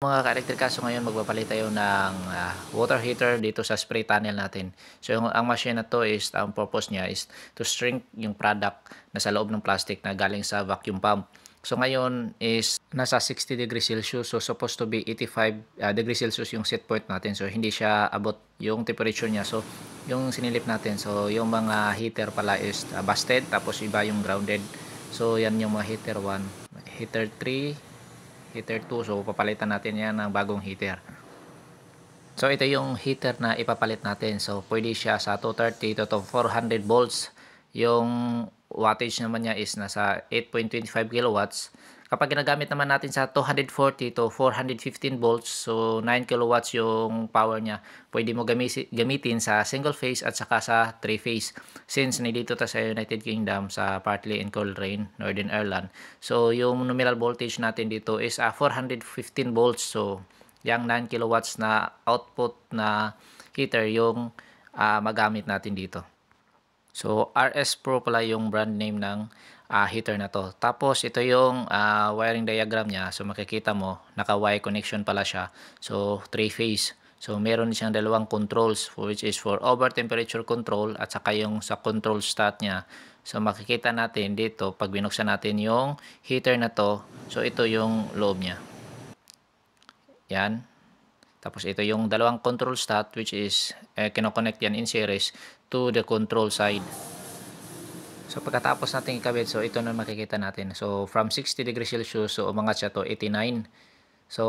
Mga ka-elektrika, so ngayon magpapalit tayo ng water heater dito sa spray tunnel natin. So ang machine na to is, ang purpose niya is to shrink yung product na sa loob ng plastic na galing sa vacuum pump. So ngayon is nasa 60 degrees Celsius, so supposed to be 85 degrees Celsius yung set point natin. So hindi siya abot yung temperature niya. So yung sinilip natin, so yung mga heater pala is busted, tapos iba yung grounded. So yan yung mga heater 1, heater 3, heater 2, so papalitan natin yan ng bagong heater. So ito yung heater na ipapalit natin. So pwede siya sa 230 to 400 volts. Yung wattage naman niya is nasa 8.25 kilowatts. Kapag ginagamit naman natin sa 240 to 415 volts, so 9 kilowatts yung power niya, pwede mo gamitin sa single phase at saka sa 3 phase. Since nandito ta sa United Kingdom, sa partly in Coleraine, Northern Ireland, so yung nominal voltage natin dito is 415 volts. So yung 9 kilowatts na output na heater yung magamit natin dito. So RS Pro pala yung brand name ng heater na to. Tapos ito yung wiring diagram niya. So makikita mo, naka-Y connection pala siya. So 3 phase. So meron siyang dalawang controls, which is for over temperature control at saka yung sa control stat niya. So makikita natin dito pag binuksan natin yung heater na to. So ito yung loob niya. Yan. Tapos ito yung dalawang control stat, which is kinoconnect yan in series to the control side. So pagkatapos natin ikabit, so ito na makikita natin. So from 60 degrees Celsius, so umangat siya to 89. So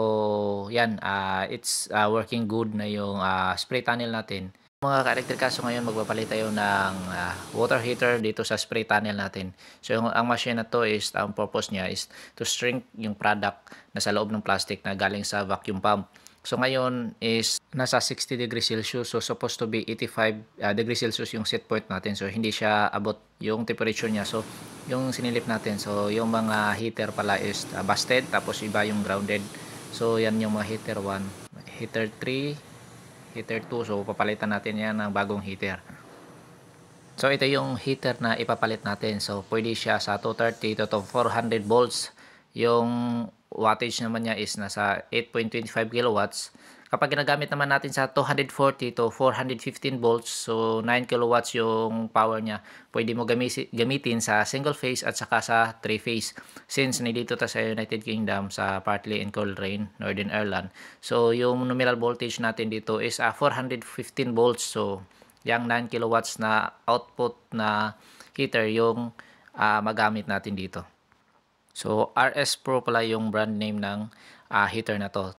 yan, it's working good na yung spray tunnel natin. Mga ka-elektrika, so ngayon magpapalit tayo ng water heater dito sa spray tunnel natin. So ang machine na to is, ang purpose niya is to shrink yung product na sa loob ng plastic na galing sa vacuum pump. So ngayon is nasa 60 degrees Celsius, so supposed to be 85 degrees Celsius yung set point natin. So hindi siya abot yung temperature niya. So yung sinilip natin, so yung mga heater pala is busted, tapos iba yung grounded. So yan yung mga heater 1, heater 3, heater 2, so papalitan natin yan ng bagong heater. So ito yung heater na ipapalit natin. So pwede siya sa 230 to 400 volts. Yung wattage naman niya is nasa 8.25 kilowatts. Kapag ginagamit naman natin sa 240 to 415 volts, so 9 kilowatts yung power niya, pwede mo gamitin sa single phase at saka sa 3 phase. Since nandito ta sa United Kingdom, sa partly in Coleraine, Northern Ireland, so yung nominal voltage natin dito is 415 volts. So yung 9 kilowatts na output na heater yung magamit natin dito. So RS Pro pala yung brand name ng heater na to.